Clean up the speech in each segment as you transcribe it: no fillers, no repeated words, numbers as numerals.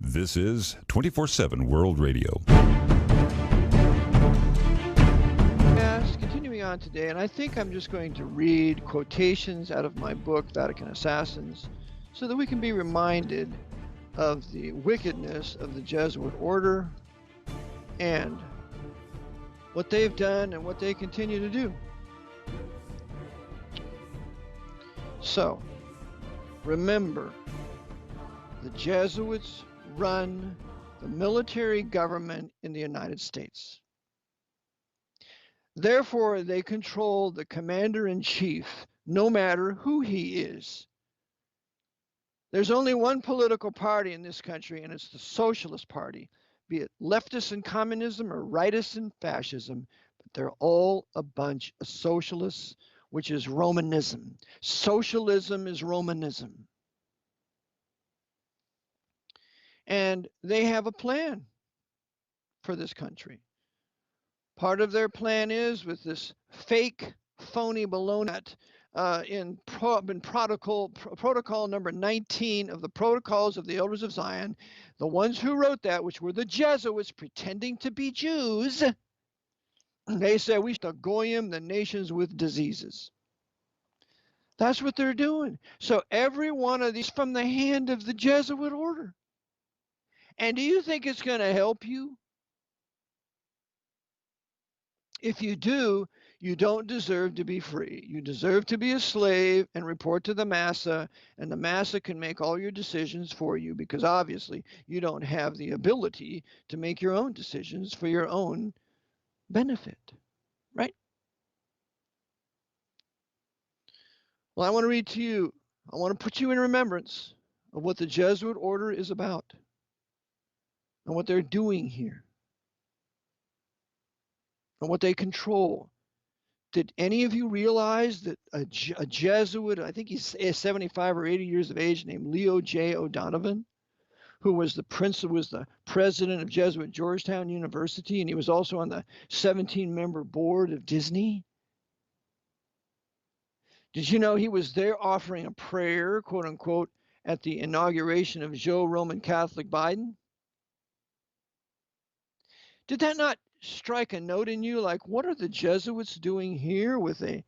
This is 24/7 World Radio. Yes, continuing on today, and I think I'm just going to read quotations out of my book, Vatican Assassins, so that we can be reminded of the wickedness of the Jesuit order and what they've done and what they continue to do. So, remember, the Jesuits run the military government in the United States. Therefore, they control the commander-in-chief, no matter who he is. There's only one political party in this country, and it's the Socialist Party, be it leftist in communism or rightist in fascism, but they're all a bunch of socialists, which is Romanism. Socialism is Romanism. And they have a plan for this country. Part of their plan is with this fake, phony baloney in protocol number 19 of the Protocols of the Elders of Zion, the ones who wrote that, which were the Jesuits pretending to be Jews, they said we should goyim the nations with diseases. That's what they're doing. So every one of these from the hand of the Jesuit order. And do you think it's going to help you? If you do, you don't deserve to be free. You deserve to be a slave and report to the massa, and the massa can make all your decisions for you because obviously you don't have the ability to make your own decisions for your own benefit, right? Well, I want to read to you, I want to put you in remembrance of what the Jesuit order is about and what they're doing here and what they control. Did any of you realize that a Jesuit, I think he's 75 or 80 years of age, named Leo J. O'Donovan, who was the president of Jesuit Georgetown University, and he was also on the 17-member board of Disney? Did you know he was there offering a prayer, quote unquote, at the inauguration of Joe Roman Catholic Biden? Did that not strike a note in you like, what are the Jesuits doing here with a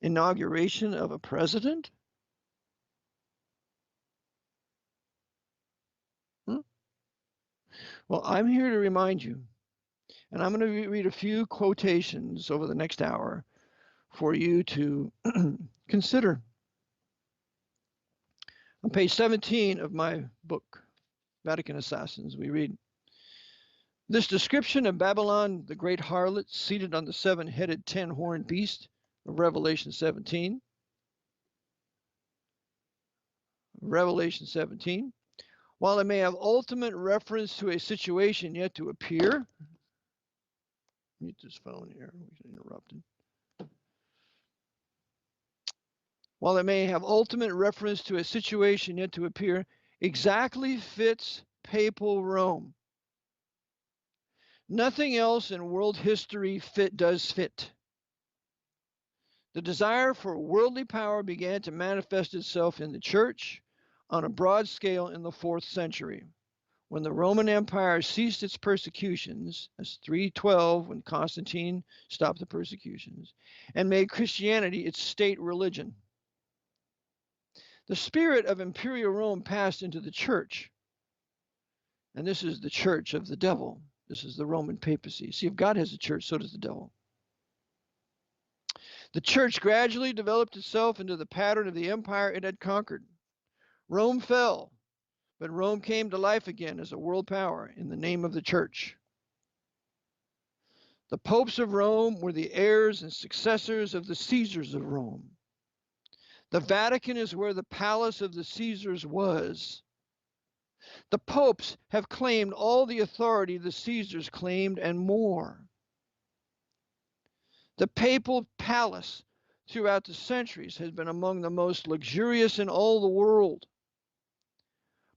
inauguration of a president? Well, I'm here to remind you, and I'm going to read a few quotations over the next hour for you to consider. On page 17 of my book, Vatican Assassins, we read, this description of Babylon, the great harlot, seated on the seven-headed, ten-horned beast of Revelation 17. Revelation 17. While it may have ultimate reference to a situation yet to appear. Mute this phone here, we get interrupted. While it may have ultimate reference to a situation yet to appear, exactly fits papal Rome. Nothing else in world history does fit. The desire for worldly power began to manifest itself in the church on a broad scale in the 4th century, when the Roman Empire ceased its persecutions, as 312 when Constantine stopped the persecutions, and made Christianity its state religion. The spirit of imperial Rome passed into the church, and this is the church of the devil. This is the Roman papacy. See, if God has a church, so does the devil. The church gradually developed itself into the pattern of the empire it had conquered. Rome fell, but Rome came to life again as a world power in the name of the church. The popes of Rome were the heirs and successors of the Caesars of Rome. The Vatican is where the palace of the Caesars was. The popes have claimed all the authority the Caesars claimed and more. The papal palace throughout the centuries has been among the most luxurious in all the world.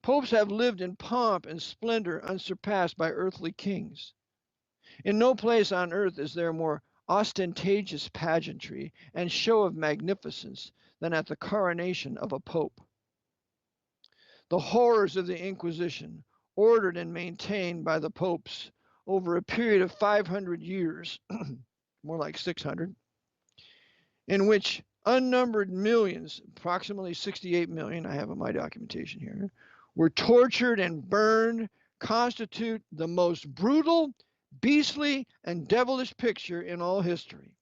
Popes have lived in pomp and splendor unsurpassed by earthly kings. In no place on earth is there more ostentatious pageantry and show of magnificence than at the coronation of a pope. The horrors of the Inquisition, ordered and maintained by the popes over a period of 500 years, more like 600, in which unnumbered millions, approximately 68 million, I have in my documentation here, were tortured and burned, constitute the most brutal, beastly, and devilish picture in all history.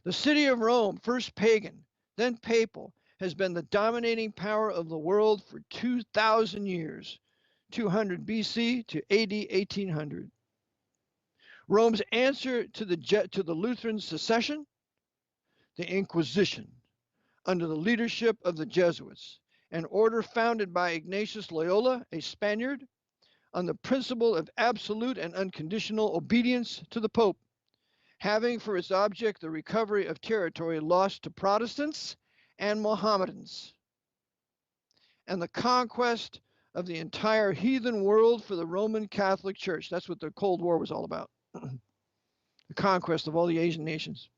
The city of Rome, first pagan, then papal, has been the dominating power of the world for 2,000 years, 200 BC to AD 1800. Rome's answer to the Lutheran secession, the Inquisition, under the leadership of the Jesuits, an order founded by Ignatius Loyola, a Spaniard, on the principle of absolute and unconditional obedience to the Pope, having for its object the recovery of territory lost to Protestants and Mohammedans, and the conquest of the entire heathen world for the Roman Catholic Church. That's what the Cold War was all about. The conquest of all the Asian nations.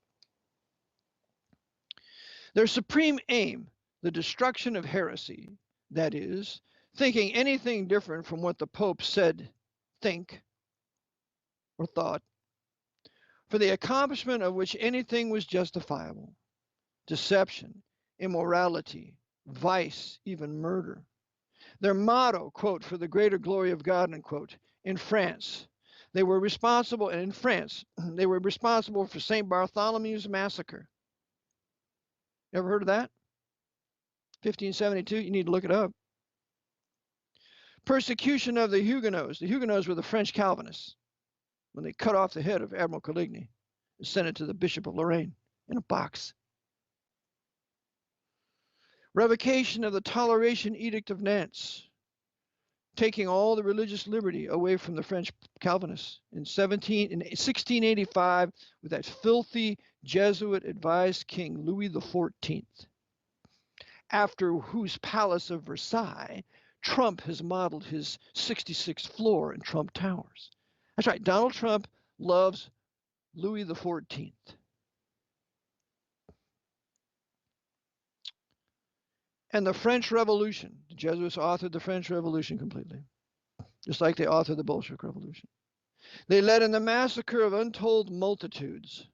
Their supreme aim, the destruction of heresy, that is, thinking anything different from what the Pope said, think, or thought, for the accomplishment of which anything was justifiable, deception, immorality, vice, even murder. Their motto, quote, for the greater glory of God, unquote, in France. They were responsible, and in France, they were responsible for St. Bartholomew's massacre. Ever heard of that? 1572, you need to look it up. Persecution of the Huguenots. The Huguenots were the French Calvinists when they cut off the head of Admiral Coligny and sent it to the Bishop of Lorraine in a box. Revocation of the Toleration Edict of Nantes, taking all the religious liberty away from the French Calvinists in 1685 with that filthy Jesuit-advised King Louis XIV, after whose palace of Versailles Trump has modeled his 66th floor in Trump Towers. That's right, Donald Trump loves Louis XIV. And the French Revolution. The Jesuits authored the French Revolution completely, just like they authored the Bolshevik Revolution. They led in the massacre of untold multitudes.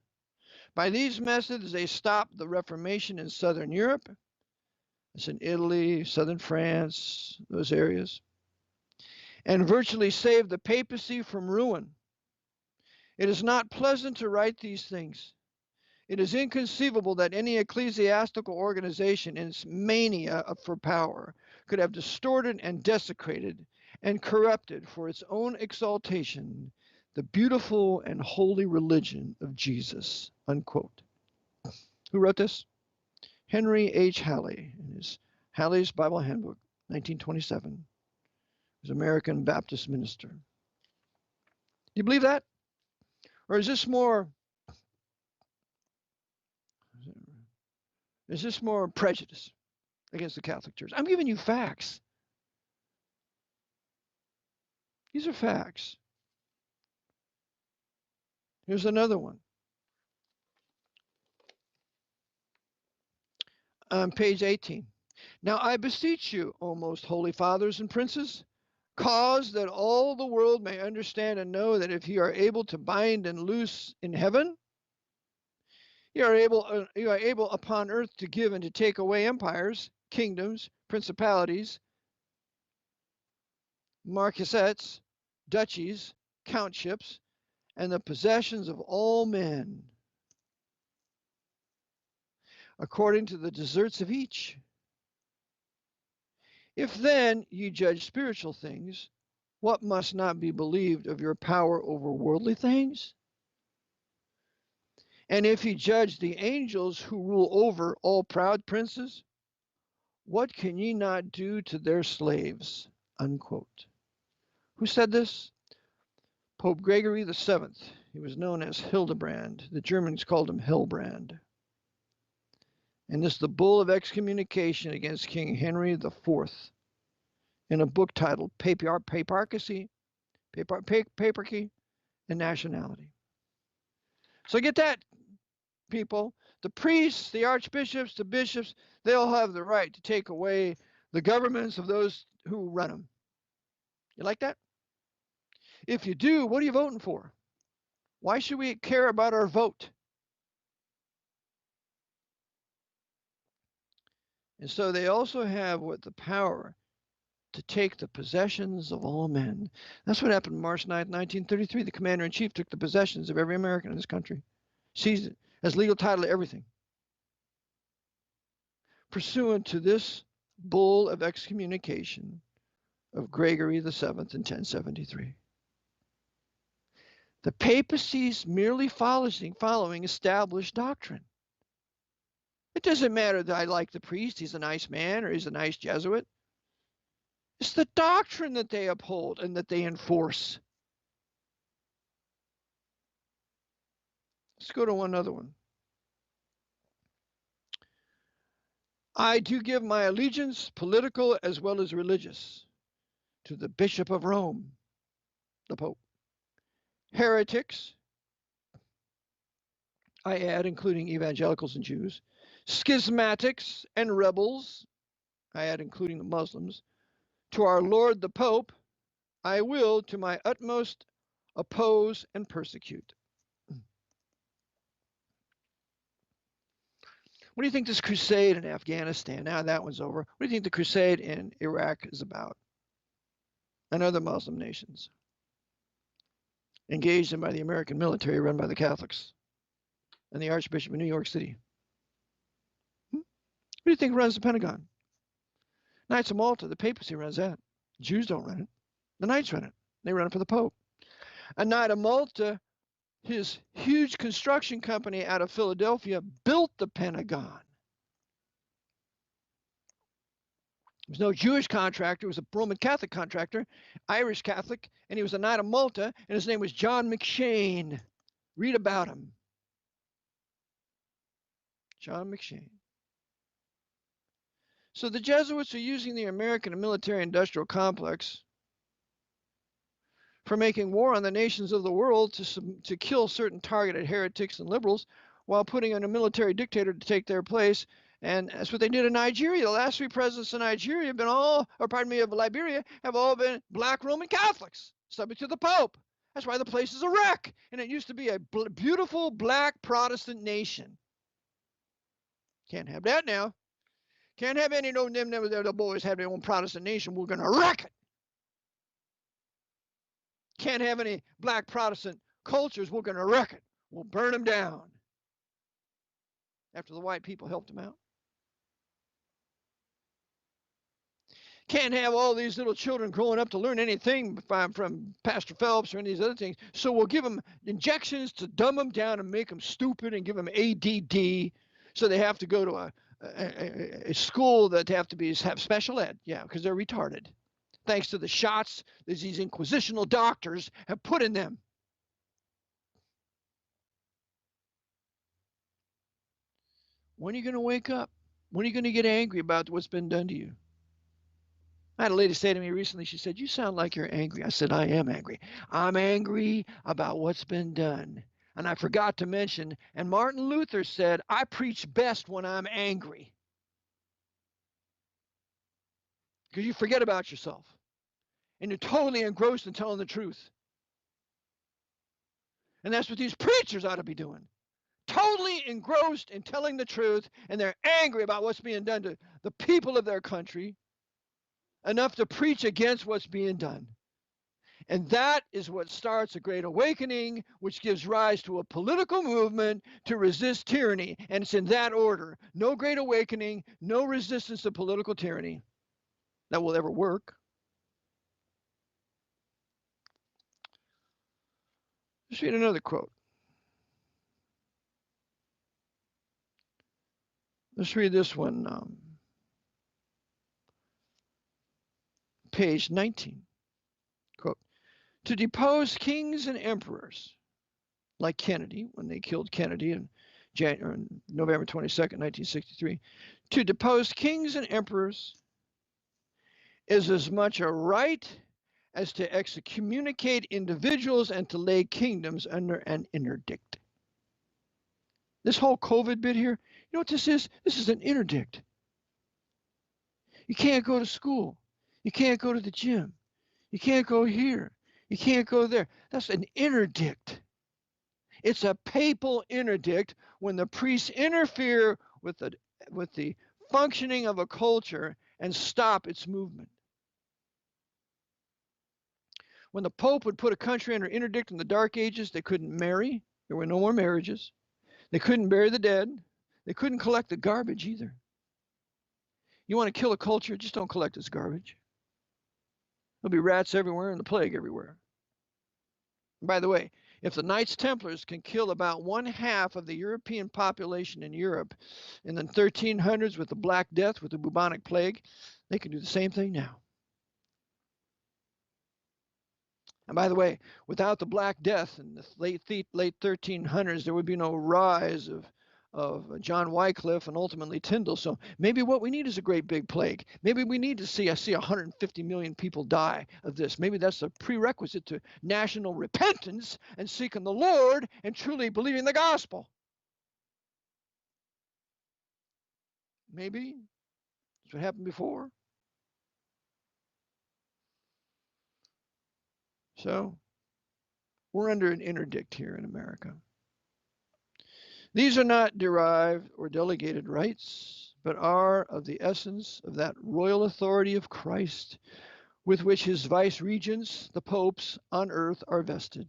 By these methods, they stopped the Reformation in southern Europe. It's in Italy, southern France, those areas, and virtually saved the papacy from ruin. It is not pleasant to write these things. It is inconceivable that any ecclesiastical organization in its mania for power could have distorted and desecrated and corrupted for its own exaltation the beautiful and holy religion of Jesus, unquote. Who wrote this? Henry H. Halley, in his Halley's Bible Handbook, 1927. He was an American Baptist minister. Do you believe that? Or is this more prejudice against the Catholic Church? I'm giving you facts. These are facts. Here's another one. On page 18. Now I beseech you, O most holy fathers and princes, cause that all the world may understand and know that if ye are able to bind and loose in heaven, you are able upon earth to give and to take away empires, kingdoms, principalities, marquesates, duchies, countships, and the possessions of all men, according to the deserts of each. If then ye judge spiritual things, what must not be believed of your power over worldly things? And if ye judge the angels who rule over all proud princes, what can ye not do to their slaves? Unquote. Who said this? Pope Gregory VII. He was known as Hildebrand. The Germans called him Hilbrand. And this is the bull of excommunication against King Henry IV in a book titled Paparchy and Nationality. So get that, people. The priests, the archbishops, the bishops, they'll have the right to take away the governments of those who run them. You like that? If you do, what are you voting for? Why should we care about our vote? And so they also have what the power to take the possessions of all men. That's what happened March 9th, 1933. The commander-in-chief took the possessions of every American in this country, seized it as legal title to everything, pursuant to this bull of excommunication of Gregory VII in 1073. The papacy's merely following established doctrine. It doesn't matter that I like the priest, he's a nice man, or he's a nice Jesuit. It's the doctrine that they uphold and that they enforce. Let's go to one other one. I do give my allegiance, political as well as religious, to the Bishop of Rome, the Pope. Heretics, I add, including evangelicals and Jews. Schismatics and rebels, I add, including the Muslims. To our Lord the Pope, I will, to my utmost, oppose and persecute. What do you think this crusade in Afghanistan, now that one's over, what do you think the crusade in Iraq is about? And other Muslim nations engaged in by the American military run by the Catholics and the Archbishop of New York City. What do you think runs the Pentagon? Knights of Malta, the papacy runs that. Jews don't run it. The Knights run it. They run it for the Pope. A Knight of Malta, his huge construction company out of Philadelphia, built the Pentagon. It was no Jewish contractor. It was a Roman Catholic contractor, Irish Catholic, and he was a Knight of Malta, and his name was John McShane. Read about him. John McShane. So the Jesuits are using the American military-industrial complex for making war on the nations of the world to kill certain targeted heretics and liberals while putting in a military dictator to take their place. And that's what they did in Nigeria. The last three presidents of Nigeria have been of Liberia, have all been black Roman Catholics, subject to the Pope. That's why the place is a wreck. And it used to be a beautiful black Protestant nation. Can't have that now. Can't have any no them the boys have their own Protestant nation. We're gonna wreck it. Can't have any black Protestant cultures. We're gonna wreck it. We'll burn them down. After the white people helped them out. Can't have all these little children growing up to learn anything from Pastor Phelps or any of these other things. So we'll give them injections to dumb them down and make them stupid and give them ADD. So they have to go to a school that have special ed. Yeah, because they're retarded. Thanks to the shots that these inquisitional doctors have put in them. When are you going to wake up? When are you going to get angry about what's been done to you? I had a lady say to me recently, she said, "You sound like you're angry." I said, "I am angry. I'm angry about what's been done." And I forgot to mention, and Martin Luther said, "I preach best when I'm angry." Because you forget about yourself. And you're totally engrossed in telling the truth. And that's what these preachers ought to be doing. Totally engrossed in telling the truth, and they're angry about what's being done to the people of their country, enough to preach against what's being done. And that is what starts a great awakening, which gives rise to a political movement to resist tyranny. And it's in that order. No great awakening, no resistance to political tyranny that will ever work. Let's read another quote. Let's read this one. Page 19. Quote, to depose kings and emperors, like Kennedy, when they killed Kennedy on November 22nd, 1963, to depose kings and emperors is as much a right as to excommunicate individuals and to lay kingdoms under an interdict. This whole COVID bit here, you know what this is? This is an interdict. You can't go to school. You can't go to the gym. You can't go here. You can't go there. That's an interdict. It's a papal interdict when the priests interfere with the functioning of a culture and stop its movement. When the Pope would put a country under interdict in the Dark Ages, they couldn't marry. There were no more marriages. They couldn't bury the dead. They couldn't collect the garbage either. You want to kill a culture, just don't collect its garbage. There'll be rats everywhere and the plague everywhere. And by the way, if the Knights Templars can kill about 1/2 of the European population in Europe in the 1300s with the Black Death, with the bubonic plague, they can do the same thing now. And by the way, without the Black Death in the late 1300s, there would be no rise of John Wycliffe and ultimately Tyndall. So maybe what we need is a great big plague. Maybe we need to see 150 million people die of this. Maybe that's a prerequisite to national repentance and seeking the Lord and truly believing the gospel. Maybe that's what happened before. So we're under an interdict here in America. These are not derived or delegated rights, but are of the essence of that royal authority of Christ with which his vice regents, the popes, on earth are vested.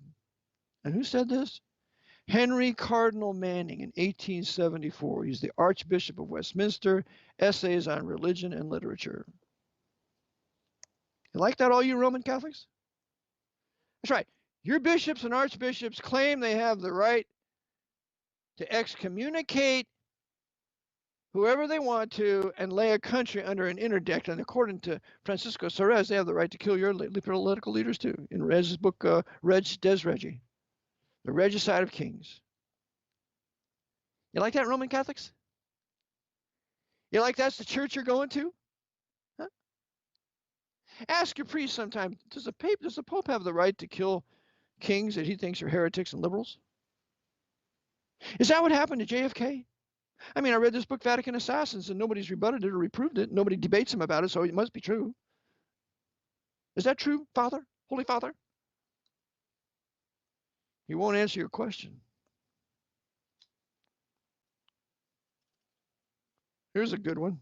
And who said this? Henry Cardinal Manning in 1874. He's the Archbishop of Westminster, Essays on Religion and Literature. You like that, all you Roman Catholics? That's right. Your bishops and archbishops claim they have the right to excommunicate whoever they want to and lay a country under an interdict. And according to Francisco Suarez, they have the right to kill your political leaders too, in Rez's book, Reg Des Regi, the Regicide of Kings. You like that, Roman Catholics? You like that's the church you're going to? Huh? Ask your priest sometime, does the Pope have the right to kill kings that he thinks are heretics and liberals? Is that what happened to JFK? I mean, I read this book, Vatican Assassins, and nobody's rebutted it or reproved it. Nobody debates him about it, so it must be true. Is that true, Father? Holy Father? He won't answer your question. Here's a good one.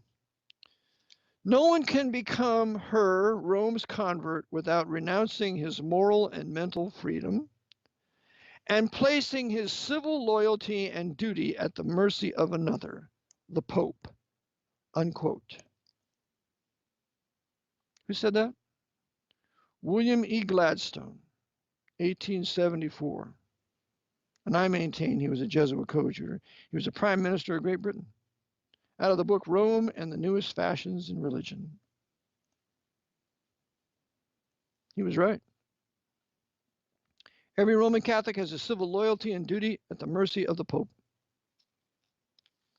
No one can become her, Rome's convert, without renouncing his moral and mental freedom and placing his civil loyalty and duty at the mercy of another, the Pope, unquote. Who said that? William E. Gladstone, 1874. And I maintain he was a Jesuit coadjutor. He was a prime minister of Great Britain. Out of the book, Rome and the Newest Fashions in Religion. He was right. Every Roman Catholic has a civil loyalty and duty at the mercy of the Pope.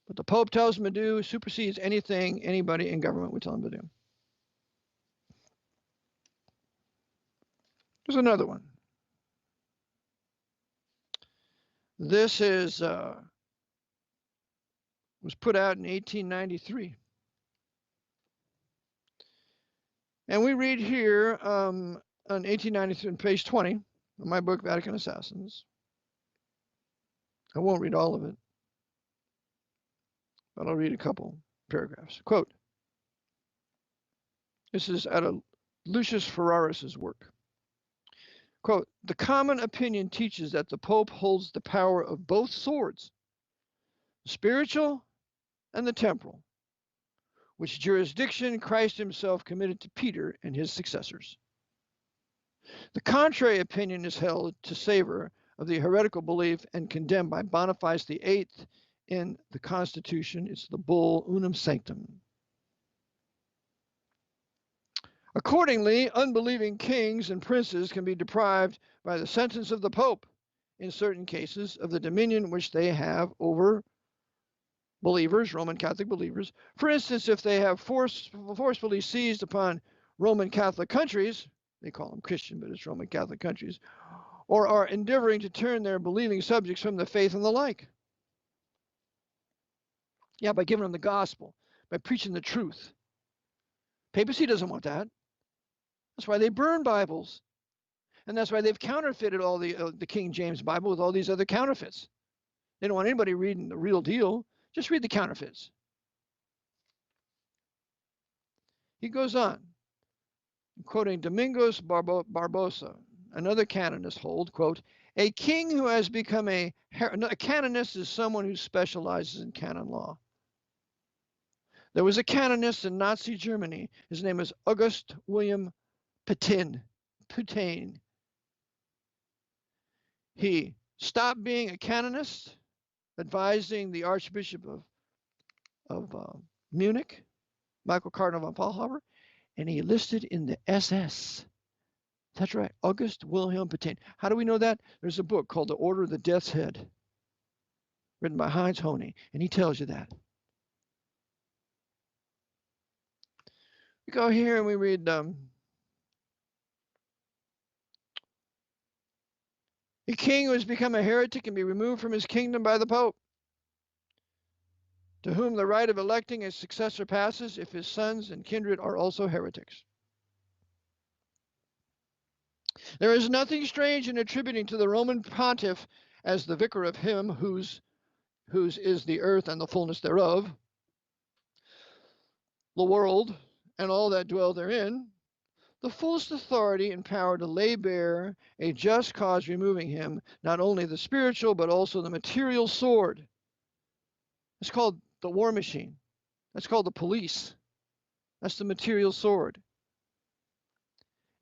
What the Pope tells him to do supersedes anything anybody in government would tell him to do. There's another one. This is was put out in 1893. And we read here on 1893, on page 20 of my book, Vatican Assassins. I won't read all of it, but I'll read a couple paragraphs. Quote, this is out of Lucius Ferraris's work. Quote, the common opinion teaches that the Pope holds the power of both swords, the spiritual and the temporal, which jurisdiction Christ himself committed to Peter and his successors. The contrary opinion is held to savor of the heretical belief and condemned by Boniface VIII in the Constitution. It's the bull Unum Sanctum. Accordingly, unbelieving kings and princes can be deprived by the sentence of the Pope, in certain cases, of the dominion which they have over believers, Roman Catholic believers. For instance, if they have forcefully seized upon Roman Catholic countries, they call them Christian, but it's Roman Catholic countries, or are endeavoring to turn their believing subjects from the faith and the like. Yeah, by giving them the gospel, by preaching the truth. Papacy doesn't want that. That's why they burn Bibles. And that's why they've counterfeited all the King James Bible with all these other counterfeits. They don't want anybody reading the real deal. Just read the counterfeits. He goes on, quoting Domingos Barbosa, another canonist hold, quote, a king who has become a canonist is someone who specializes in canon law. There was a canonist in Nazi Germany. His name is August William Putin. He stopped being a canonist, advising the Archbishop of Munich, Michael Cardinal von Faulhaber, and he enlisted in the SS. That's right, August Wilhelm Putin. How do we know that? There's a book called The Order of the Death's Head, written by Heinz Honey, and he tells you that. We go here and we read, a king who has become a heretic can be removed from his kingdom by the Pope, to whom the right of electing a successor passes if his sons and kindred are also heretics. There is nothing strange in attributing to the Roman pontiff as the vicar of him whose is the earth and the fullness thereof, the world and all that dwell therein, the fullest authority and power to lay bare a just cause, removing him not only the spiritual but also the material sword. It's called the war machine. That's called the police. That's the material sword.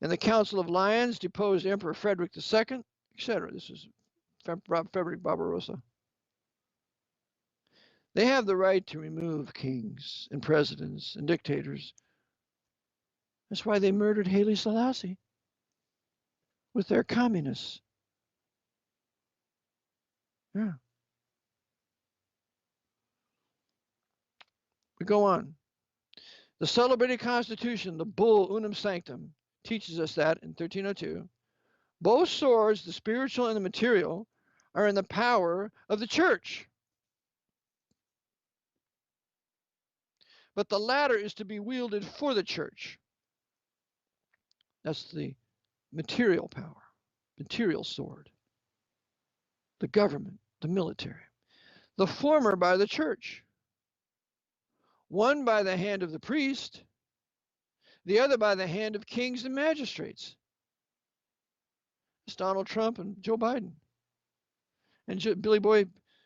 In the Council of Lyons, deposed Emperor Frederick II, etc. This is Frederick Barbarossa. They have the right to remove kings and presidents and dictators. That's why they murdered Haile Selassie with their communists. Yeah. We go on. The celebrated Constitution, the Bull Unum Sanctum, teaches us that in 1302. Both swords, the spiritual and the material, are in the power of the church. But the latter is to be wielded for the church. That's the material power, material sword, the government, the military. The former by the church. One by the hand of the priest, the other by the hand of kings and magistrates. It's Donald Trump and Joe Biden and Billy Boy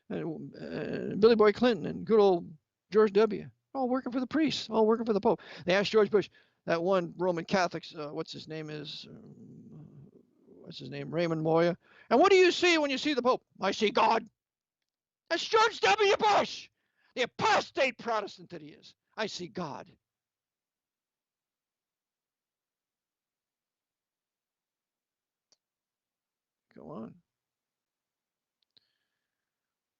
Clinton and good old George W. All working for the priests, all working for the Pope. They asked George Bush, that one Roman Catholic, what's his name, Raymond Moya. And what do you see when you see the Pope? I see God. That's George W. Bush, the apostate Protestant that he is. I see God. Go on.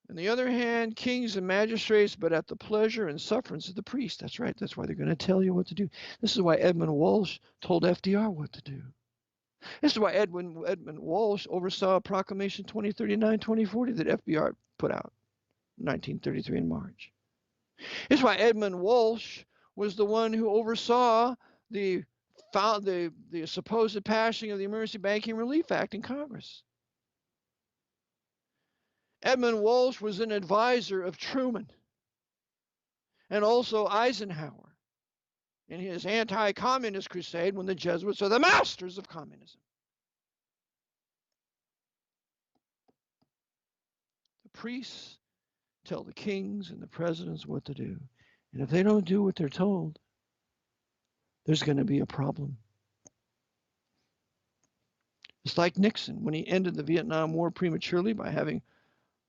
On the other hand, kings and magistrates, but at the pleasure and sufferance of the priest. That's right. That's why they're going to tell you what to do. This is why Edmund Walsh told FDR what to do. This is why Edmund Walsh oversaw Proclamation 2039-2040 that FDR put out in 1933 in March. This is why Edmund Walsh was the one who oversaw the supposed passing of the Emergency Banking Relief Act in Congress. Edmund Walsh was an advisor of Truman and also Eisenhower in his anti-communist crusade when the Jesuits are the masters of communism. The priests tell the kings and the presidents what to do. And if they don't do what they're told, there's going to be a problem. It's like Nixon when he ended the Vietnam War prematurely by having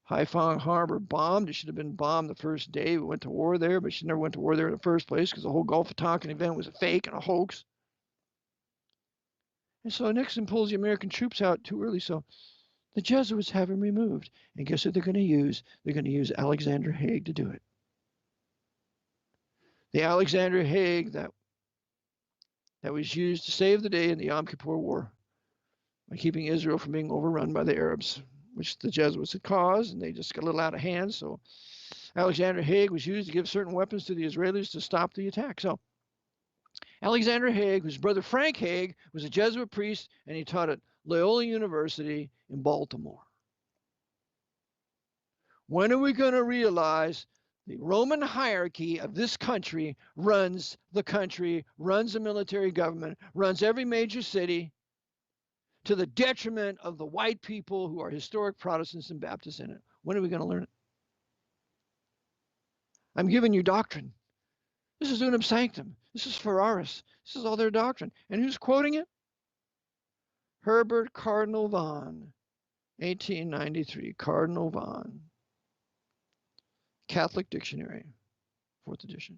Haiphong Harbor bombed. It should have been bombed the first day we went to war there, but she never went to war there in the first place because the whole Gulf of Tonkin event was a fake and a hoax. And so Nixon pulls the American troops out too early, so the Jesuits have him removed. And guess what they're going to use? They're going to use Alexander Haig to do it. The Alexander Haig that was used to save the day in the Yom Kippur War by keeping Israel from being overrun by the Arabs, which the Jesuits had caused, and they just got a little out of hand. So Alexander Haig was used to give certain weapons to the Israelis to stop the attack. So Alexander Haig, whose brother Frank Haig was a Jesuit priest, and he taught at Loyola University in Baltimore. When are we going to realize the Roman hierarchy of this country runs the country, runs the military government, runs every major city, to the detriment of the white people who are historic Protestants and Baptists in it? When are we going to learn it? I'm giving you doctrine. This is unum sanctum. This is Ferraris. This is all their doctrine. And who's quoting it? Herbert Cardinal Vaughan, 1893. Cardinal Vaughan. Catholic Dictionary, 4th edition.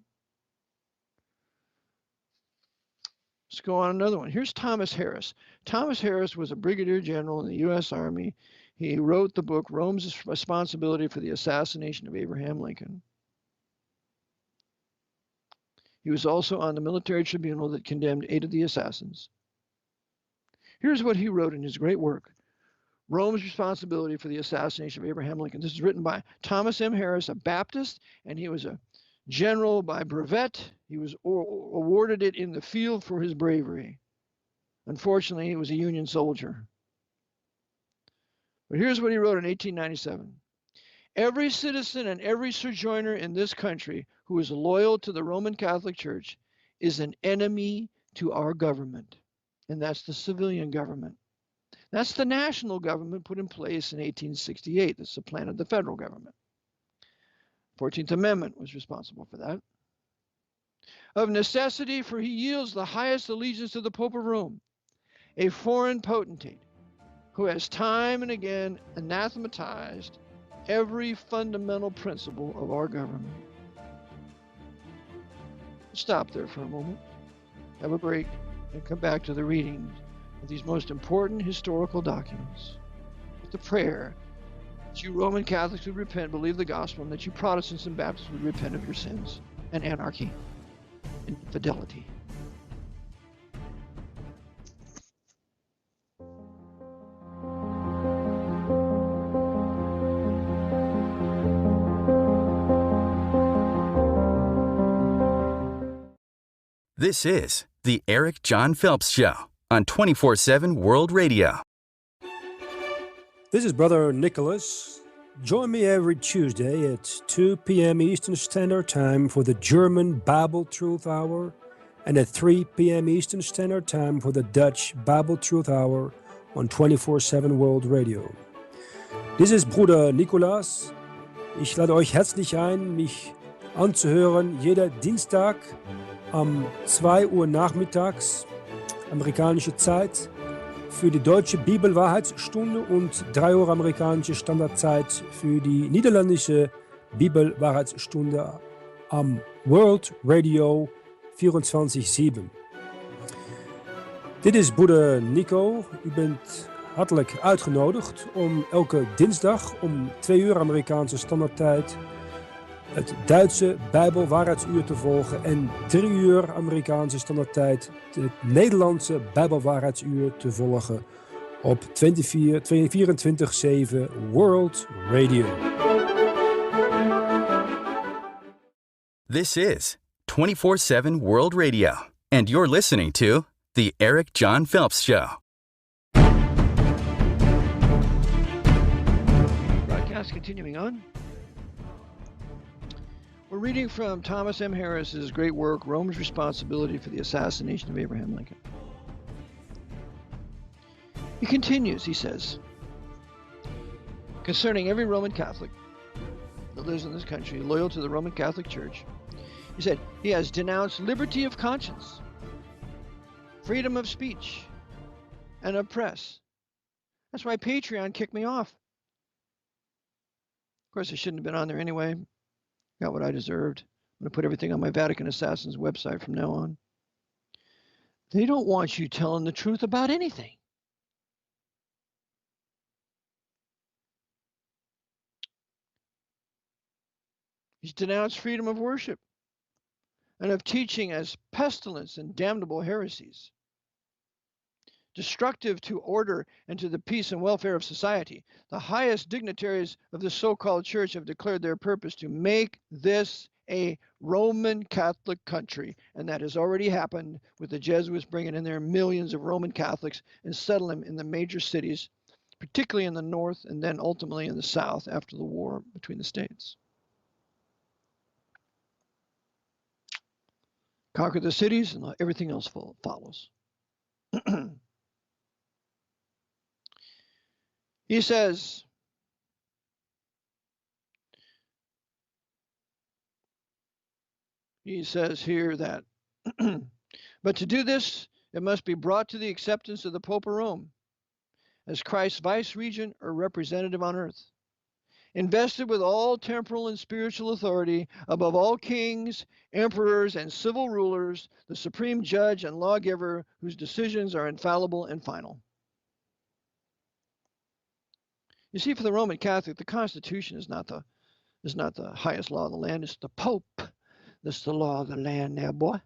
Let's go on another one. Here's Thomas Harris. Thomas Harris was a brigadier general in the U.S. Army. He wrote the book, Rome's Responsibility for the Assassination of Abraham Lincoln. He was also on the military tribunal that condemned 8 of the assassins. Here's what he wrote in his great work, Rome's Responsibility for the Assassination of Abraham Lincoln. This is written by Thomas M. Harris, a Baptist, and he was a general by brevet. He was awarded it in the field for his bravery. Unfortunately, he was a Union soldier. But here's what he wrote in 1897. Every citizen and every sojourner in this country who is loyal to the Roman Catholic Church is an enemy to our government. And that's the civilian government. That's the national government put in place in 1868 that supplanted the federal government. 14th Amendment was responsible for that. Of necessity, for he yields the highest allegiance to the Pope of Rome, a foreign potentate who has time and again anathematized every fundamental principle of our government. Stop there for a moment, have a break, and come back to the reading of these most important historical documents with the prayer that you Roman Catholics would repent, believe the gospel, and that you Protestants and Baptists would repent of your sins and anarchy and infidelity. This is the Eric John Phelps Show on 24/7 World Radio. This is Brother Nicholas. Join me every Tuesday at 2 p.m. Eastern Standard Time for the German Bible Truth Hour and at 3 p.m. Eastern Standard Time for the Dutch Bible Truth Hour on 24/7 World Radio. This is Bruder Nicholas. Ich lade euch herzlich ein, mich anzuhören jeder Dienstag am 2 Uhr nachmittags, amerikanische Zeit, für die deutsche Bibelwahrheitsstunde und 3 Uhr amerikanische Standardzeit für die niederländische Bibelwahrheitsstunde am World Radio 24/7. Dit is broeder Nico. U bent hartelijk uitgenodigd om elke dinsdag om 2 uur Amerikaanse standaardtijd het Duitse Bijbelwaarheidsuur te volgen en 3 uur Amerikaanse standaardtijd het Nederlandse Bijbelwaarheidsuur te volgen op 24/7 World Radio. This is 24/7 World Radio, and you're listening to The Eric John Phelps Show. Broadcast continuing on. We're reading from Thomas M. Harris's great work, Rome's Responsibility for the Assassination of Abraham Lincoln. He continues, he says, concerning every Roman Catholic that lives in this country, loyal to the Roman Catholic Church, he said, he has denounced liberty of conscience, freedom of speech, and of press. That's why Patreon kicked me off. Of course, I shouldn't have been on there anyway. Got what I deserved. I'm going to put everything on my Vatican Assassins website from now on. They don't want you telling the truth about anything. He's denounced freedom of worship and of teaching as pestilence and damnable heresies, destructive to order and to the peace and welfare of society. The highest dignitaries of the so-called church have declared their purpose to make this a Roman Catholic country. And that has already happened with the Jesuits bringing in their millions of Roman Catholics and settling them in the major cities, particularly in the north and then ultimately in the south after the war between the states. Conquer the cities and everything else follows. He says, here that, but to do this, it must be brought to the acceptance of the Pope of Rome as Christ's vice regent or representative on earth, invested with all temporal and spiritual authority above all kings, emperors, and civil rulers, the supreme judge and lawgiver whose decisions are infallible and final. You see, for the Roman Catholic, the Constitution is not the highest law of the land. It's the Pope. That's the law of the land now, boy.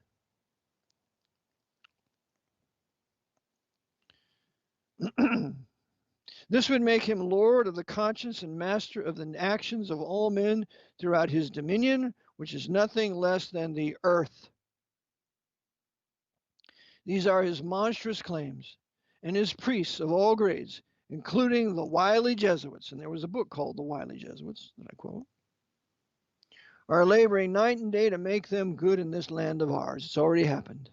This would make him Lord of the conscience and master of the actions of all men throughout his dominion, which is nothing less than the earth. These are his monstrous claims, and his priests of all grades, including the wily Jesuits, and there was a book called The Wily Jesuits that I quote, are laboring night and day to make them good in this land of ours. It's already happened.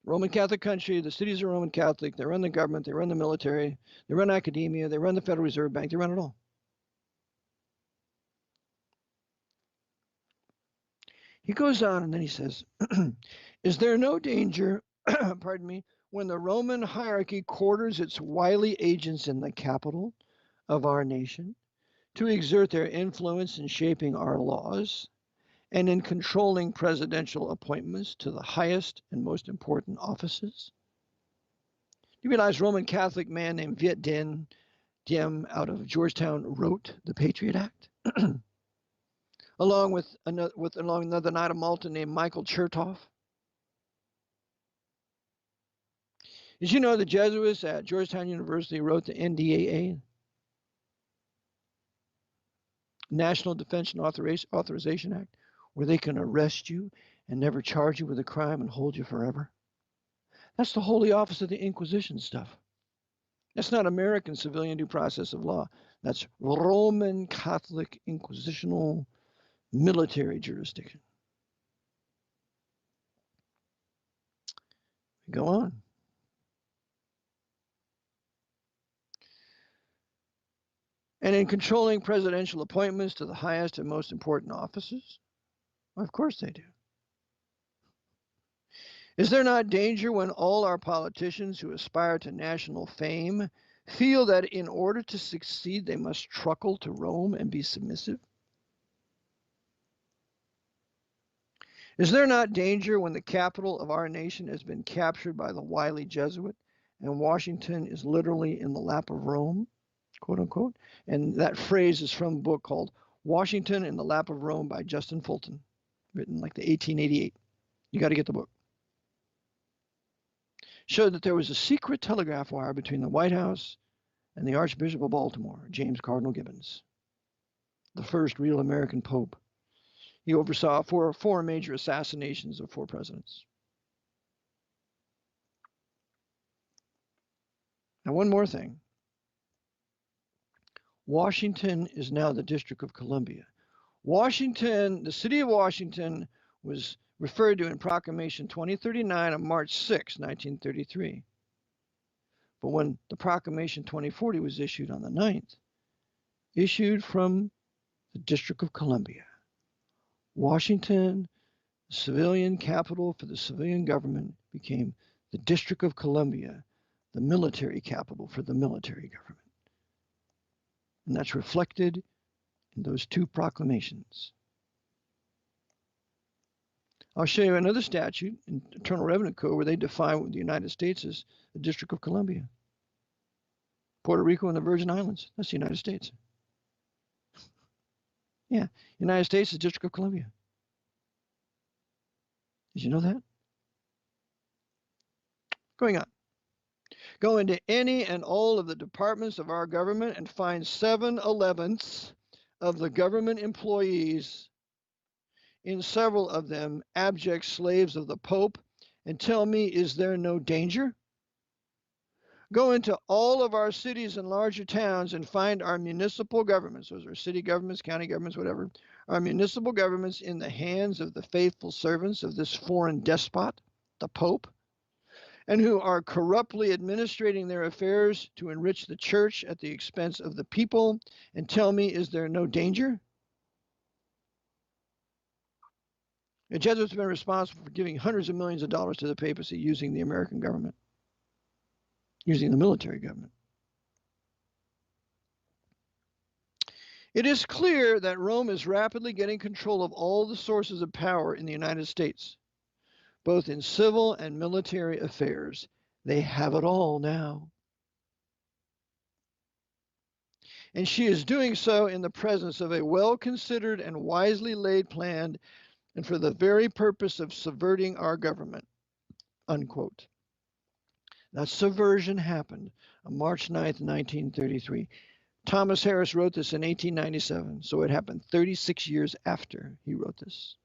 Roman Catholic country, the cities are Roman Catholic, they run the government, they run the military, they run academia, they run the Federal Reserve Bank, they run it all. He goes on and then he says, is there no danger, pardon me, when the Roman hierarchy quarters its wily agents in the capital of our nation to exert their influence in shaping our laws and in controlling presidential appointments to the highest and most important offices? Do you realize Roman Catholic man named Viet Diem out of Georgetown wrote the Patriot Act? along with another Knight of Malta named Michael Chertoff? Did you know the Jesuits at Georgetown University wrote the NDAA, National Defense and Authorization Act, where they can arrest you and never charge you with a crime and hold you forever? That's the Holy Office of the Inquisition stuff. That's not American civilian due process of law. That's Roman Catholic inquisitional military jurisdiction. Go on. And in controlling presidential appointments to the highest and most important offices? Well, of course they do. Is there not danger when all our politicians who aspire to national fame feel that in order to succeed they must truckle to Rome and be submissive? Is there not danger when the capital of our nation has been captured by the wily Jesuit and Washington is literally in the lap of Rome, quote unquote? And that phrase is from a book called Washington in the Lap of Rome by Justin Fulton, written like the 1888. You got to get the book. Showed that there was a secret telegraph wire between the White House and the Archbishop of Baltimore, James Cardinal Gibbons, the first real American Pope. He oversaw four major assassinations of 4 presidents. Now, one more thing. Washington is now the District of Columbia. Washington, the city of Washington, was referred to in Proclamation 2039 on March 6, 1933. But when the Proclamation 2040 was issued on the 9th, issued from the District of Columbia, Washington, the civilian capital for the civilian government, became the District of Columbia, the military capital for the military government. And that's reflected in those 2 proclamations. I'll show you another statute in Internal Revenue Code where they define what the United States is the District of Columbia. Puerto Rico and the Virgin Islands, that's the United States. Yeah, United States is District of Columbia. Did you know that? Going on. Go into any and all of the departments of our government and find 7/11ths of the government employees, in several of them abject slaves of the Pope, and tell me, is there no danger? Go into all of our cities and larger towns and find our municipal governments, those are city governments, county governments, whatever, our municipal governments in the hands of the faithful servants of this foreign despot, the Pope, and who are corruptly administrating their affairs to enrich the church at the expense of the people, and tell me, is there no danger? The Jesuits have been responsible for giving hundreds of millions of dollars to the papacy using the American government, using the military government. It is clear that Rome is rapidly getting control of all the sources of power in the United States, both in civil and military affairs. They have it all now. And she is doing so in the presence of a well-considered and wisely laid plan, and for the very purpose of subverting our government, unquote. That subversion happened on March 9th, 1933. Thomas Harris wrote this in 1897, so it happened 36 years after he wrote this.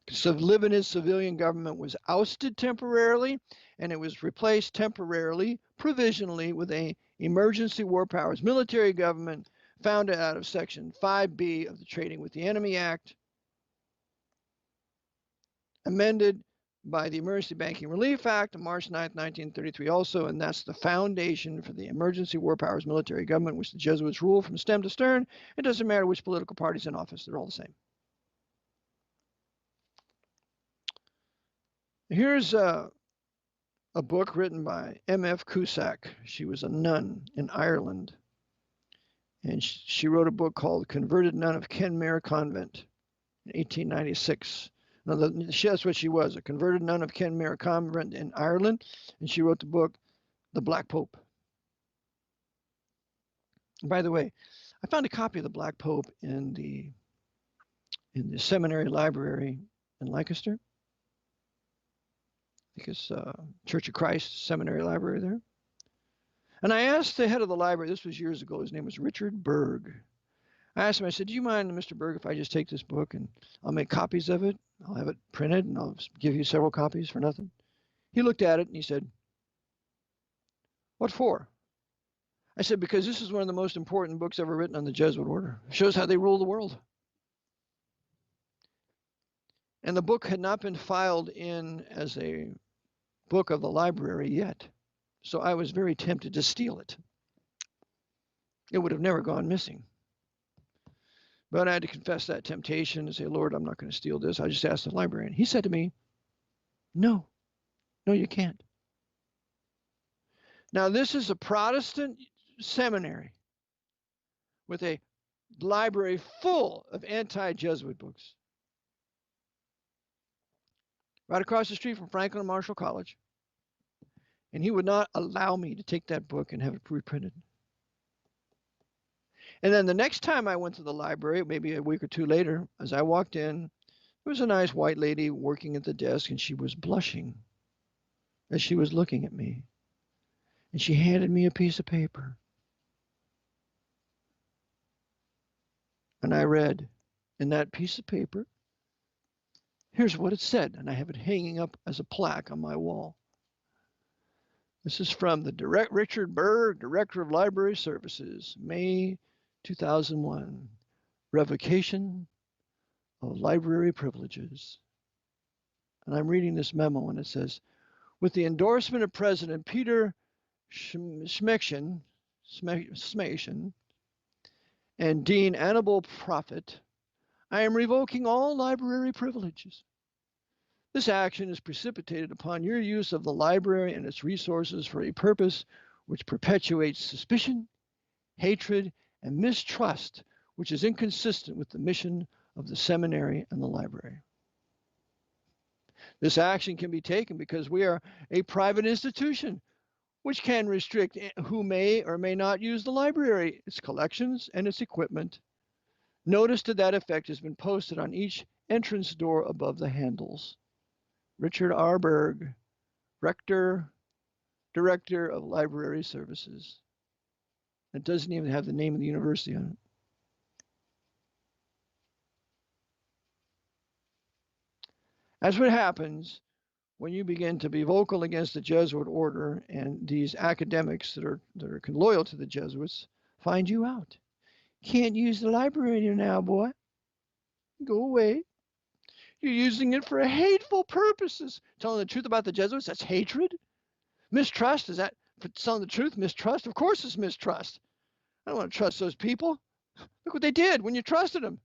Lebanese civilian government was ousted temporarily, and it was replaced temporarily, provisionally, with an emergency war powers military government founded out of Section 5B of the Trading with the Enemy Act, amended by the Emergency Banking Relief Act of March 9th, 1933 also, and that's the foundation for the emergency war powers military government, which the Jesuits rule from stem to stern. It doesn't matter which political party's in office, they're all the same. Here's a book written by M.F. Cusack. She was a nun in Ireland, and she wrote a book called Converted Nun of Kenmare Convent in 1896. Now, that's what she was, a converted nun of Kenmare Convent in Ireland, and she wrote the book, The Black Pope. And by the way, I found a copy of The Black Pope in the seminary library in Lancaster. I think it's Church of Christ Seminary Library there. And I asked the head of the library, this was years ago, his name was Richard Berg. I asked him, I said, do you mind, Mr. Berg, if I just take this book and I'll make copies of it? I'll have it printed and I'll give you several copies for nothing. He looked at it and he said, what for? I said, because this is one of the most important books ever written on the Jesuit order. It shows how they rule the world. And the book had not been filed in as a book of the library yet. So I was very tempted to steal it. It would have never gone missing. But I had to confess that temptation and say, Lord, I'm not going to steal this. I just asked the librarian. He said to me, no, you can't. Now, this is a Protestant seminary with a library full of anti-Jesuit books. Right across the street from Franklin and Marshall College. And he would not allow me to take that book and have it reprinted. And then the next time I went to the library, maybe a week or two later, as I walked in, there was a nice white lady working at the desk, and she was blushing as she was looking at me. And she handed me a piece of paper. And I read in that piece of paper, here's what it said, and I have it hanging up as a plaque on my wall. This is from the Richard Berg, Director of Library Services, May 2001, revocation of library privileges. And I'm reading this memo, and it says, with the endorsement of President Peter Schmection and Dean Annabel Prophet, I am revoking all library privileges. This action is precipitated upon your use of the library and its resources for a purpose which perpetuates suspicion, hatred, and mistrust, which is inconsistent with the mission of the seminary and the library. This action can be taken because we are a private institution, which can restrict who may or may not use the library, its collections, and its equipment. Notice to that effect has been posted on each entrance door above the handles. Richard R. Berg, Rector, Director of Library Services. It doesn't even have the name of the university on it. That's what happens when you begin to be vocal against the Jesuit order, and these academics that are loyal to the Jesuits find you out. Can't use the library now, boy. Go away. You're using it for hateful purposes. Telling the truth about the Jesuits, that's hatred. Mistrust, is that for telling the truth? Mistrust? Of course it's mistrust. I don't want to trust those people. Look what they did when you trusted them.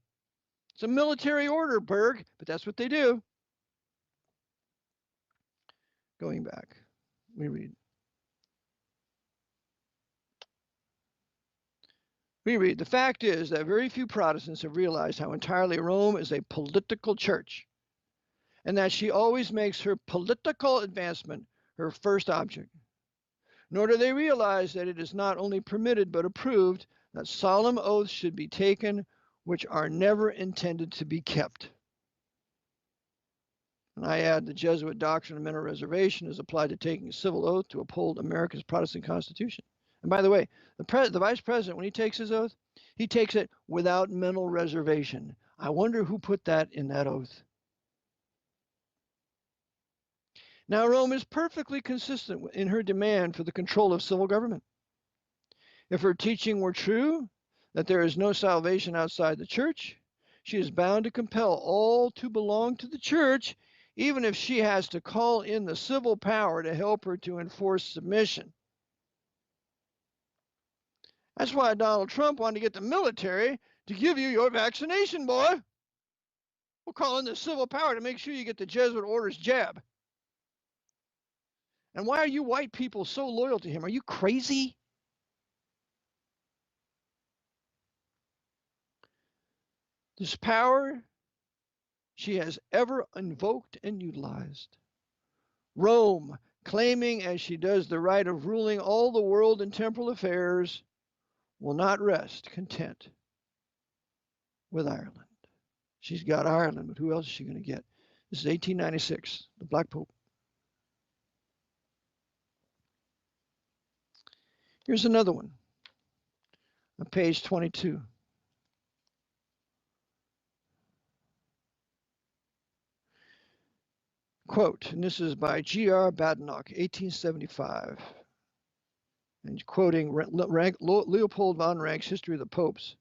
It's a military order, Berg, but that's what they do. Going back, we read. The fact is that very few Protestants have realized how entirely Rome is a political church, and that she always makes her political advancement her first object. Nor do they realize that it is not only permitted but approved that solemn oaths should be taken which are never intended to be kept. And I add the Jesuit doctrine of mental reservation is applied to taking a civil oath to uphold America's Protestant Constitution. And by the way, the Vice President, when he takes his oath, he takes it without mental reservation. I wonder who put that in that oath. Now, Rome is perfectly consistent in her demand for the control of civil government. If her teaching were true, that there is no salvation outside the church, she is bound to compel all to belong to the church, even if she has to call in the civil power to help her to enforce submission. That's why Donald Trump wanted to get the military to give you your vaccination, boy. We'll call in the civil power to make sure you get the Jesuit order's jab. And why are you white people so loyal to him? Are you crazy? This power she has ever invoked and utilized. Rome, claiming as she does the right of ruling all the world in temporal affairs, will not rest content with Ireland. She's got Ireland, but who else is she going to get? This is 1896, the Black Pope. Here's another one on page 22. Quote, and this is by G.R. Badenoch, 1875, and quoting Leopold von Rank's History of the Popes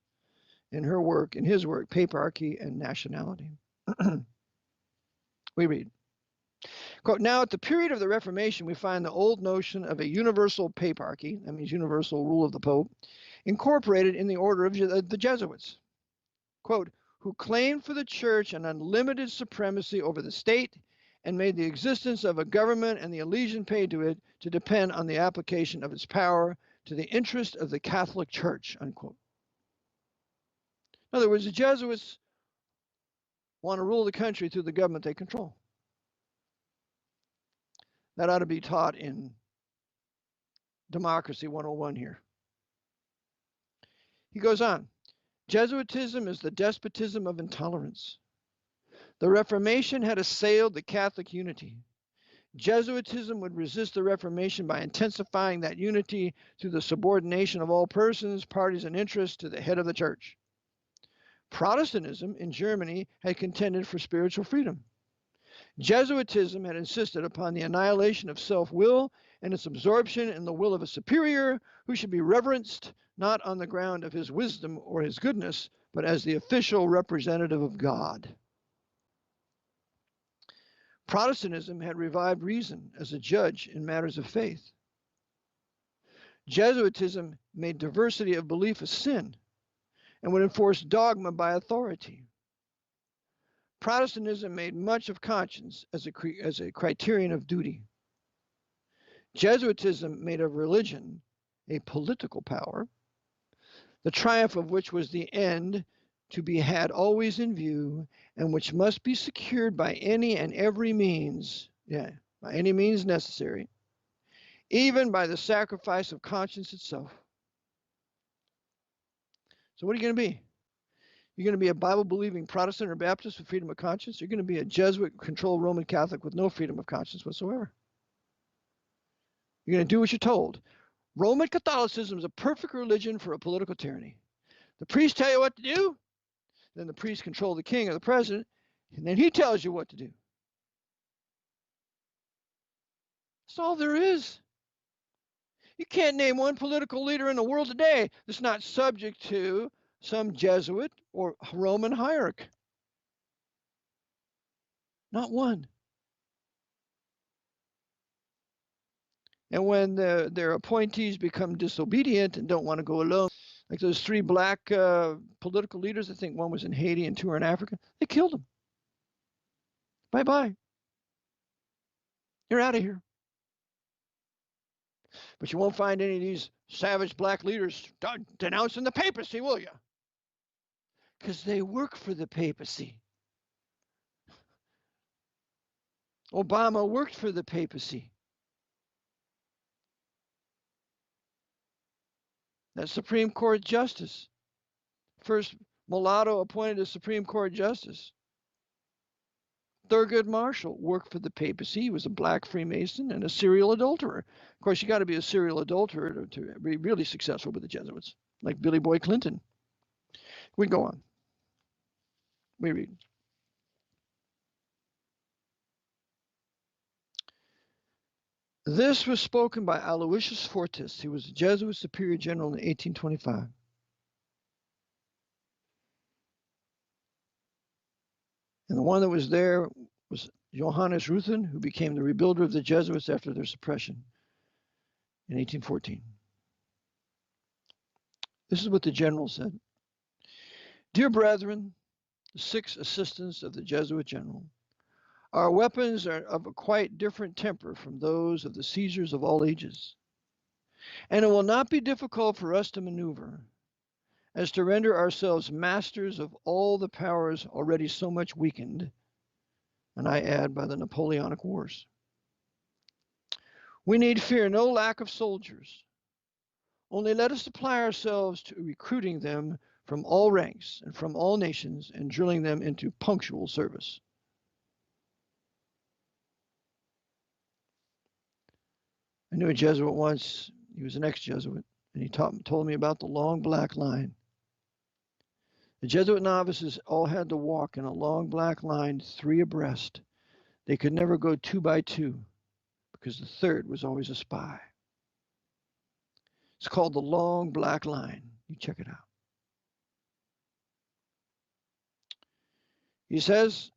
in his work, Paparchy and Nationality. We read, quote, now at the period of the Reformation, we find the old notion of a universal paparchy, that means universal rule of the Pope, incorporated in the order of the Jesuits, quote, who claimed for the church an unlimited supremacy over the state and made the existence of a government and the allegiance paid to it to depend on the application of its power to the interest of the Catholic Church, unquote. In other words, the Jesuits want to rule the country through the government they control. That ought to be taught in Democracy 101 here. He goes on, Jesuitism is the despotism of intolerance. The Reformation had assailed the Catholic unity. Jesuitism would resist the Reformation by intensifying that unity through the subordination of all persons, parties, and interests to the head of the church. Protestantism in Germany had contended for spiritual freedom. Jesuitism had insisted upon the annihilation of self-will and its absorption in the will of a superior who should be reverenced not on the ground of his wisdom or his goodness, but as the official representative of God. Protestantism had revived reason as a judge in matters of faith. Jesuitism made diversity of belief a sin and would enforce dogma by authority. Protestantism made much of conscience as a criterion of duty. Jesuitism made of religion a political power, the triumph of which was the end to be had always in view, and which must be secured by any and every means, by any means necessary, even by the sacrifice of conscience itself. So what are you going to be? You're going to be a Bible-believing Protestant or Baptist with freedom of conscience? You're going to be a Jesuit-controlled Roman Catholic with no freedom of conscience whatsoever. You're going to do what you're told. Roman Catholicism is a perfect religion for a political tyranny. The priests tell you what to do, then the priests control the king or the president, and then he tells you what to do. That's all there is. You can't name one political leader in the world today that's not subject to some Jesuit or Roman hierarch. Not one. And when their appointees become disobedient and don't want to go alone, like those three black political leaders, I think one was in Haiti and two are in Africa, they killed them. Bye-bye. You're out of here. But you won't find any of these savage black leaders denouncing the papacy, will you? Because they work for the papacy. Obama worked for the papacy. That Supreme Court justice, first mulatto appointed as Supreme Court justice. Thurgood Marshall worked for the papacy. He was a black Freemason and a serial adulterer. Of course, you got to be a serial adulterer to be really successful with the Jesuits, like Billy Boy Clinton. We go on. We read. This was spoken by Aloysius Fortis. He was a Jesuit superior general in 1825. And the one that was there was Johannes Ruthen, who became the rebuilder of the Jesuits after their suppression in 1814. This is what the general said. Dear brethren, the 6 assistants of the Jesuit general, our weapons are of a quite different temper from those of the Caesars of all ages, and it will not be difficult for us to maneuver as to render ourselves masters of all the powers already so much weakened, and I add by the Napoleonic Wars. We need fear no lack of soldiers, only let us apply ourselves to recruiting them from all ranks and from all nations and drilling them into punctual service. I knew a Jesuit once. He was an ex-Jesuit, and he told me about the long black line. The Jesuit novices all had to walk in a long black line, 3 abreast. They could never go 2 by 2 because the third was always a spy. It's called the long black line. You check it out. He says,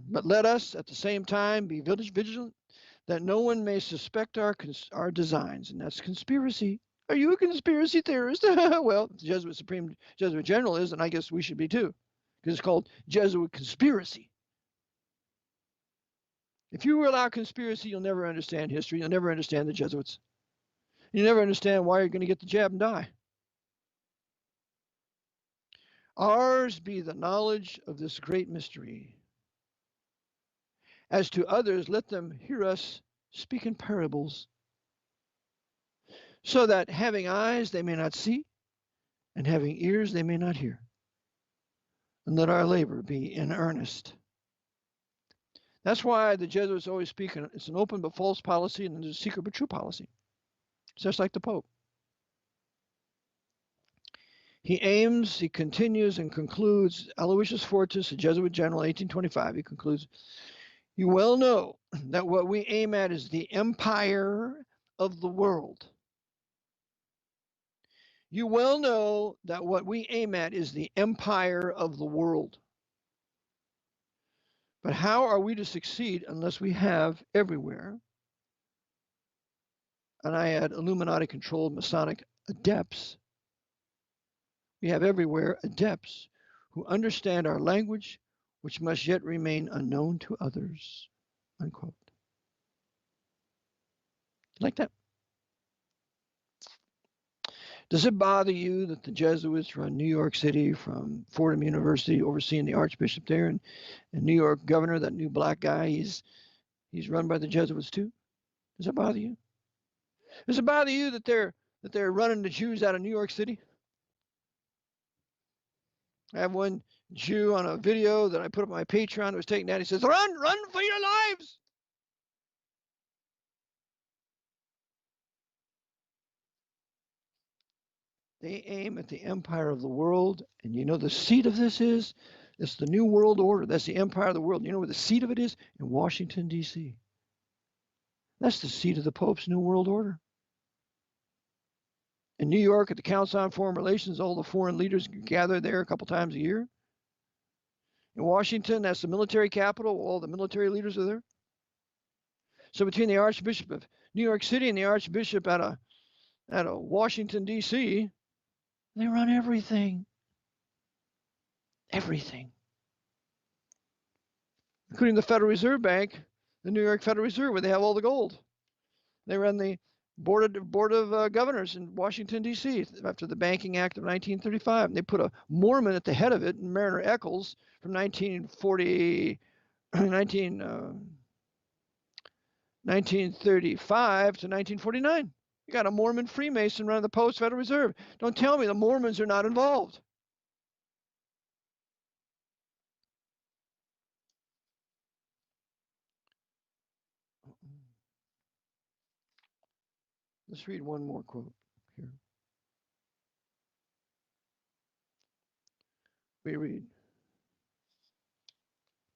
but let us at the same time be vigilant that no one may suspect our designs, and that's conspiracy. Are you a conspiracy theorist? Well, the Supreme Jesuit General is, and I guess we should be too, because it's called Jesuit conspiracy. If you rule out conspiracy, you'll never understand history. You'll never understand the Jesuits. You'll never understand why you're going to get the jab and die. Ours be the knowledge of this great mystery. As to others, let them hear us speak in parables, so that having eyes they may not see, and having ears they may not hear. And let our labor be in earnest. That's why the Jesuits always speak, it's an open but false policy, and there's a secret but true policy. It's just like the Pope. He continues and concludes, Aloysius Fortis, a Jesuit general, 1825, he concludes, you well know that what we aim at is the empire of the world. You well know that what we aim at is the empire of the world. But how are we to succeed unless we have everywhere, and I add Illuminati-controlled Masonic adepts, we have everywhere adepts who understand our language, which must yet remain unknown to others, unquote. Like that. Does it bother you that the Jesuits run New York City from Fordham University, overseeing the Archbishop there, and New York governor, that new black guy, he's run by the Jesuits too? Does that bother you? Does it bother you that they're running the Jews out of New York City? I have one Jew on a video that I put up on my Patreon that was taken down. He says, run for your lives. They aim at the empire of the world. And you know the seat of this is? It's the New World Order. That's the empire of the world. You know where the seat of it is? In Washington, D.C. That's the seat of the Pope's New World Order. In New York at the Council on Foreign Relations, all the foreign leaders gather there a couple times a year. In Washington, that's the military capital. All the military leaders are there. So between the Archbishop of New York City and the Archbishop out of Washington, D.C., they run everything. Everything. Including the Federal Reserve Bank, the New York Federal Reserve, where they have all the gold. They run the Board of Governors in Washington, D.C. after the Banking Act of 1935. And they put a Mormon at the head of it, Mariner Eccles, from 1935 to 1949. You got a Mormon Freemason running the Post Federal Reserve. Don't tell me the Mormons are not involved. Let's read one more quote here. We read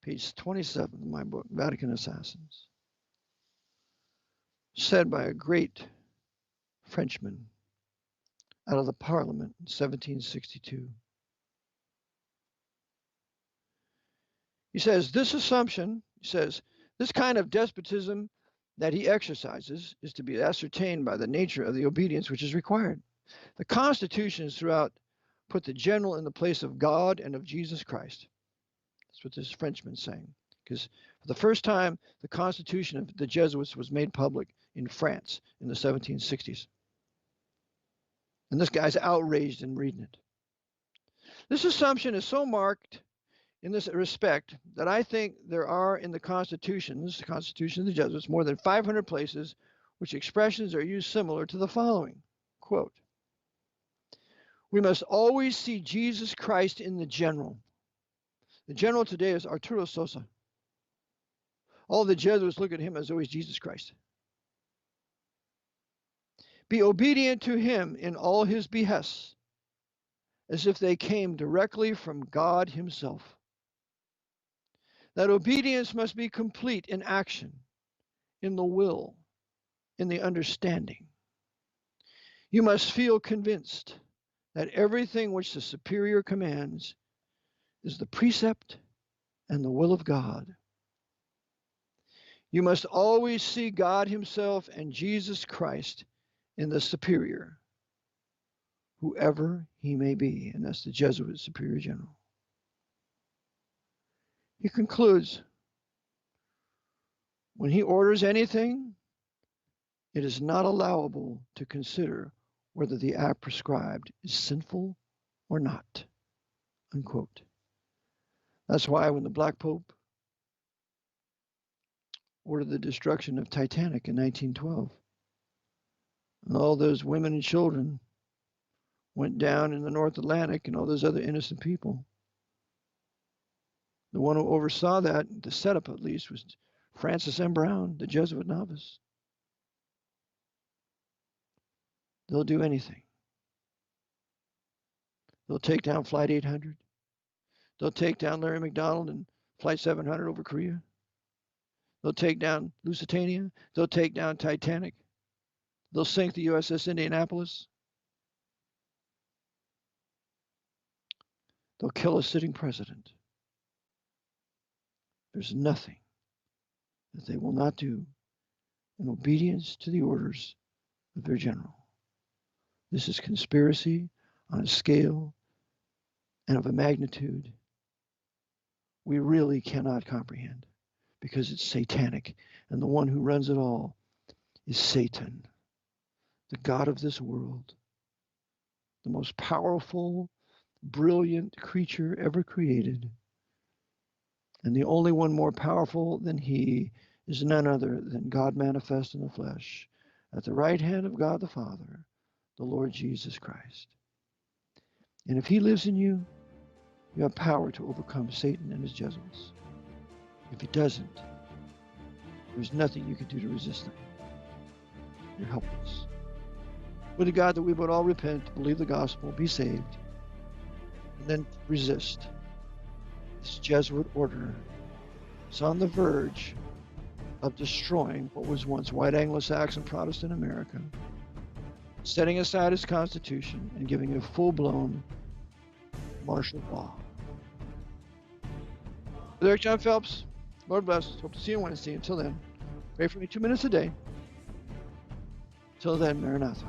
page 27 of my book, Vatican Assassins, said by a great Frenchman out of the Parliament in 1762. He says, this kind of despotism that he exercises is to be ascertained by the nature of the obedience which is required. The constitutions throughout put the general in the place of God and of Jesus Christ. That's what this Frenchman's saying. Because for the first time, the constitution of the Jesuits was made public in France in the 1760s. And this guy's outraged in reading it. This assumption is so marked in this respect that I think there are in the Constitution of the Jesuits, more than 500 places which expressions are used similar to the following. Quote, we must always see Jesus Christ in the general. The general today is Arturo Sosa. All the Jesuits look at him as always Jesus Christ. Be obedient to him in all his behests, as if they came directly from God himself. That obedience must be complete in action, in the will, in the understanding. You must feel convinced that everything which the superior commands is the precept and the will of God. You must always see God himself and Jesus Christ in the superior, whoever he may be, and that's the Jesuit Superior General. He concludes, when he orders anything, it is not allowable to consider whether the act prescribed is sinful or not, unquote. That's why when the Black Pope ordered the destruction of Titanic in 1912, and all those women and children went down in the North Atlantic and all those other innocent people, the one who oversaw that, the setup at least, was Francis M. Brown, the Jesuit novice. They'll do anything. They'll take down Flight 800. They'll take down Larry McDonald and Flight 700 over Korea. They'll take down Lusitania. They'll take down Titanic. They'll sink the USS Indianapolis. They'll kill a sitting president. There's nothing that they will not do in obedience to the orders of their general. This is conspiracy on a scale and of a magnitude we really cannot comprehend, because it's satanic, and the one who runs it all is Satan, the god of this world, the most powerful, brilliant creature ever created. And the only one more powerful than he is none other than God manifest in the flesh, at the right hand of God the Father, the Lord Jesus Christ. And if he lives in you, you have power to overcome Satan and his Jesuits. If he doesn't, there's nothing you can do to resist them. You're helpless. Would to God that we would all repent, believe the gospel, be saved, and then resist this Jesuit order. It's on the verge of destroying what was once white Anglo-Saxon Protestant America, setting aside its Constitution and giving a full-blown martial law. With Eric John Phelps, Lord bless. Hope to see you Wednesday. Until then, pray for me 2 minutes a day. Till then, Maranatha.